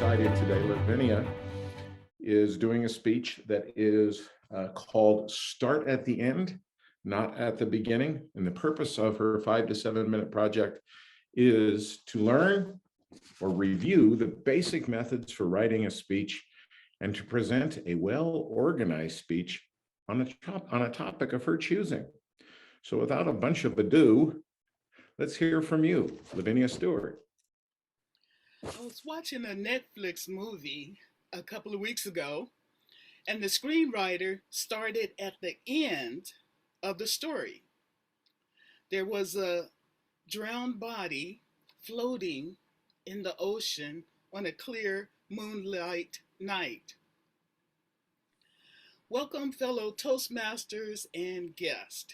excited today. Lavenia is doing a speech that is called Start at the End, Not at the Beginning. And the purpose of her 5 to 7 minute project is to learn or review the basic methods for writing a speech and to present a well-organized speech on a topic of her choosing. So without a bunch of ado, let's hear from you, Lavenia Stewart. I was watching a Netflix movie a couple of weeks ago, and the screenwriter started at the end of the story. There was a drowned body floating in the ocean on a clear moonlight night. Welcome, fellow Toastmasters and guests.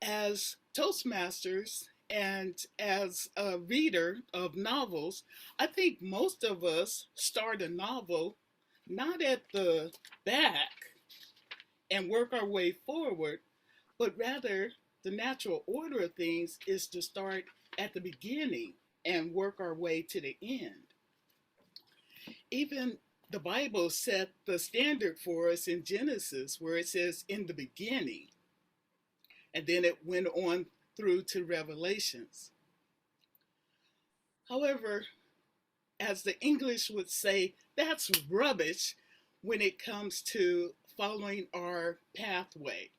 As Toastmasters and as a reader of novels, I think most of us start a novel not at the back and work our way forward, but rather the natural order of things is to start at the beginning and work our way to the end. Even the Bible set the standard for us in Genesis, where it says, in the beginning. And then it went on through to Revelations. However, as the English would say, that's rubbish when it comes to following our pathway.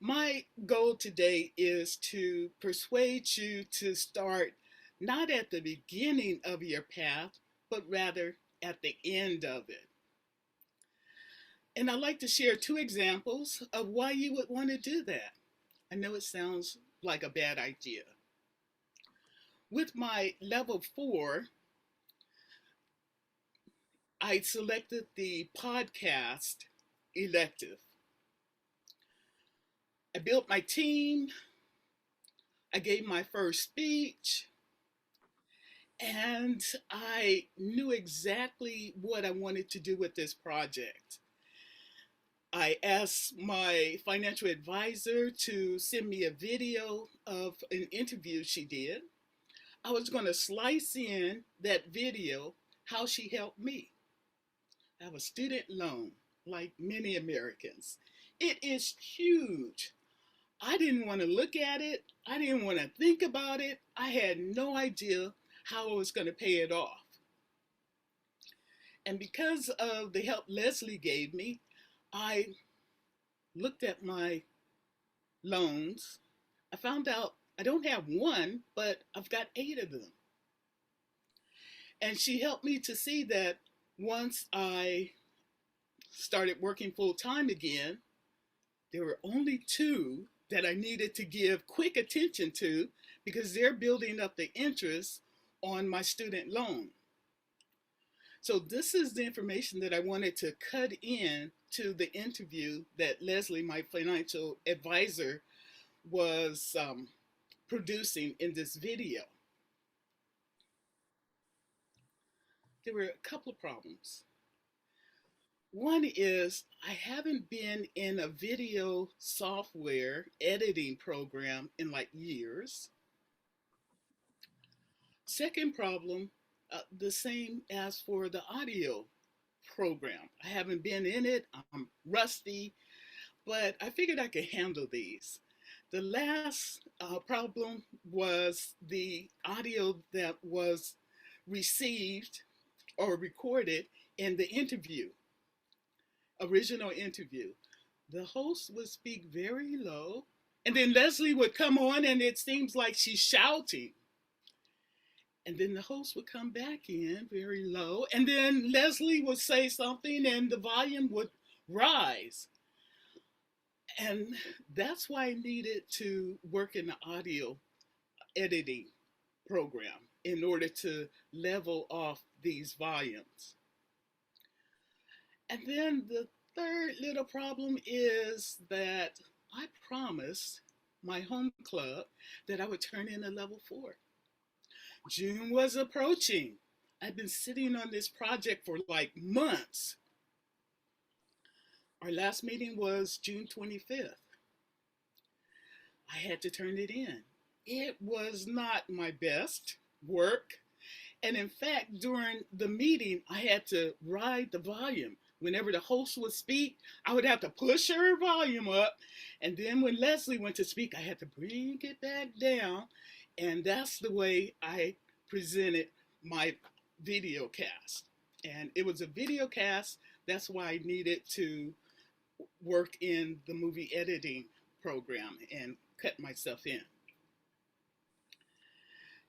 My goal today is to persuade you to start not at the beginning of your path, but rather at the end of it. And I'd like to share 2 examples of why you would want to do that. I know it sounds like a bad idea. With my level 4, I selected the podcast elective. I built my team, I gave my first speech, and I knew exactly what I wanted to do with this project. I asked my financial advisor to send me a video of an interview she did. I was going to slice in that video, how she helped me. I have a student loan, like many Americans. It is huge. I didn't want to look at it. I didn't want to think about it. I had no idea how I was going to pay it off. And because of the help Leslie gave me, I looked at my loans. I found out I don't have one, but I've got 8 of them. And she helped me to see that once I started working full time again, there were only 2 that I needed to give quick attention to because they're building up the interest on my student loan. So this is the information that I wanted to cut in to the interview that Leslie, my financial advisor, was producing in this video. There were a couple of problems. One is I haven't been in a video software editing program in like years. Second problem, the same as for the audio program. I haven't been in it, I'm rusty, but I figured I could handle these. The last problem was the audio that was received or recorded in the interview, original interview. The host would speak very low, and then Leslie would come on and it seems like she's shouting. And then the host would come back in very low, and then Leslie would say something and the volume would rise. And that's why I needed to work in the audio editing program in order to level off these volumes. And then the third little problem is that I promised my home club that I would turn in a level 4. June was approaching. I've been sitting on this project for like months. Our last meeting was June 25th. I had to turn it in. It was not my best work And in fact, during the meeting, I had to ride the volume. Whenever the host would speak, I would have to push her volume up. And then when Leslie went to speak, I had to bring it back down. And that's the way I presented my video cast. And it was a video cast. That's why I needed to work in the movie editing program and cut myself in.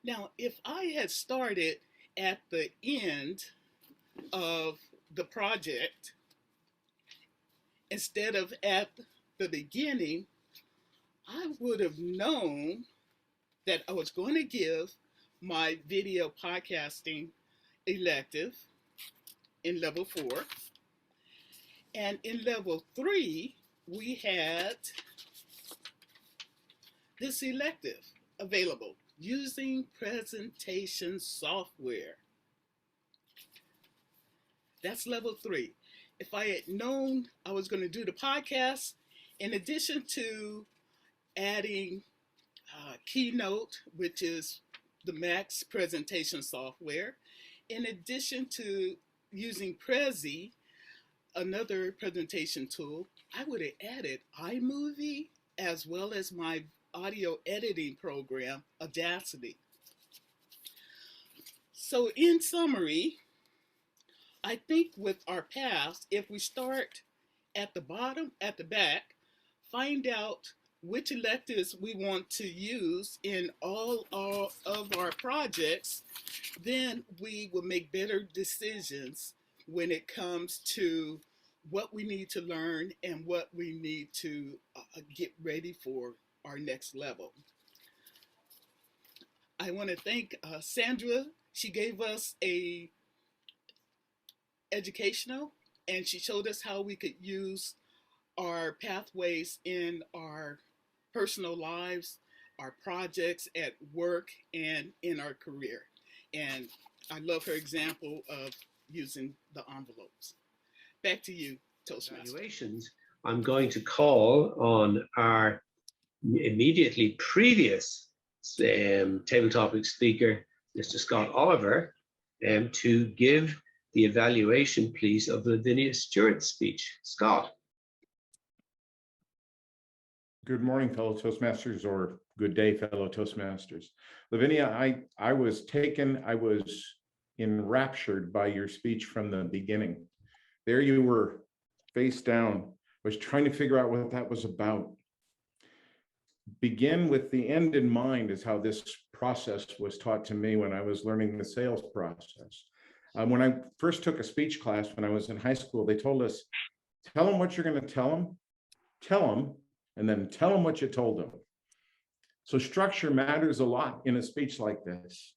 Now, if I had started at the end of the project instead of at the beginning, I would have known that I was going to give my video podcasting elective in level 4. And in level 3, we had this elective available, using presentation software. That's level 3. If I had known I was going to do the podcast, in addition to adding Keynote, which is the Max presentation software, in addition to using Prezi, another presentation tool, I would have added iMovie as well as my audio editing program, Audacity. So in summary, I think with our past, if we start at the bottom, at the back, find out which electives we want to use in all of our projects, then we will make better decisions when it comes to what we need to learn and what we need to get ready for our next level. I want to thank Sandra. She gave us a educational, and she showed us how we could use our pathways in our personal lives, our projects at work, and in our career. And I love her example of using the envelopes. Back to you, Toastmaster. Evaluations. I'm going to call on our immediately previous table topic speaker, Mr. Scott Oliver, to give the evaluation, please, of Lavenia Stewart's speech. Scott. Good morning, fellow Toastmasters, or good day, fellow Toastmasters. Lavenia, I was enraptured by your speech from the beginning. There you were, face down, was trying to figure out what that was about. Begin with the end in mind is how this process was taught to me when I was learning the sales process. When I first took a speech class when I was in high school, they told us, tell them what you're going to tell them, and then tell them what you told them. So structure matters a lot in a speech like this.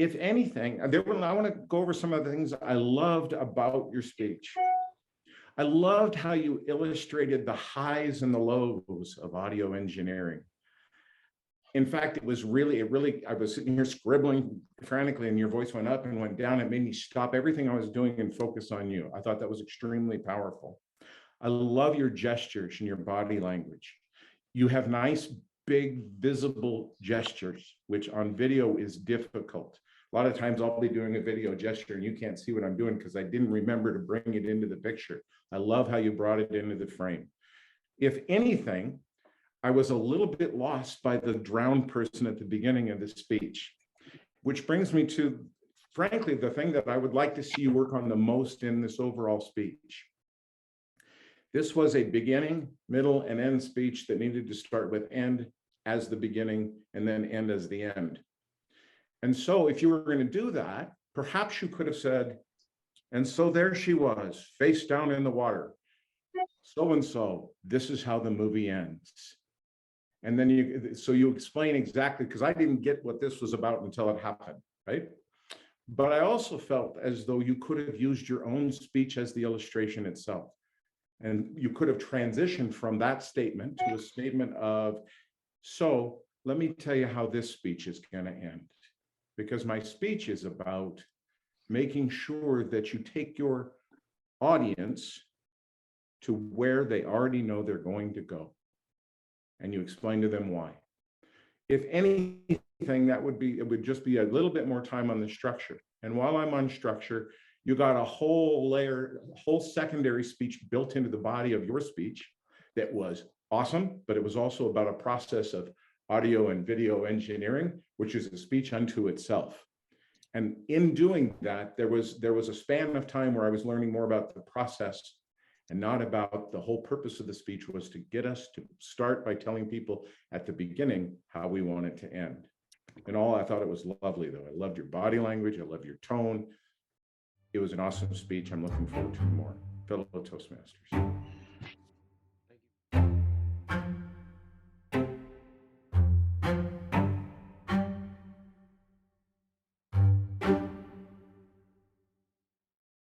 If anything, I want to go over some of the things I loved about your speech. I loved how you illustrated the highs and the lows of audio engineering. In fact, it was really, I was sitting here scribbling frantically and your voice went up and went down. It made me stop everything I was doing and focus on you. I thought that was extremely powerful. I love your gestures and your body language. You have nice, big, visible gestures, which on video is difficult. A lot of times I'll be doing a video gesture and you can't see what I'm doing because I didn't remember to bring it into the picture. I love how you brought it into the frame. If anything, I was a little bit lost by the drowned person at the beginning of the speech, which brings me to, frankly, the thing that I would like to see you work on the most in this overall speech. This was a beginning, middle, and end speech that needed to start with end as the beginning and then end as the end. And so if you were going to do that, perhaps you could have said, and so there she was, face down in the water. So-and-so, this is how the movie ends. And then you explain exactly, because I didn't get what this was about until it happened, right? But I also felt as though you could have used your own speech as the illustration itself. And you could have transitioned from that statement to a statement of, so let me tell you how this speech is going to end. Because my speech is about making sure that you take your audience to where they already know they're going to go. And you explain to them why. If anything, anything, it would just be a little bit more time on the structure. And while I'm on structure, you got a whole secondary speech built into the body of your speech that was awesome, but it was also about a process of audio and video engineering, which is a speech unto itself. And in doing that, there was a span of time where I was learning more about the process and not about the whole purpose of the speech was to get us to start by telling people at the beginning how we want it to end. And all, I thought it was lovely though. I loved your body language. I loved your tone. It was an awesome speech. I'm looking forward to more. Fellow Toastmasters.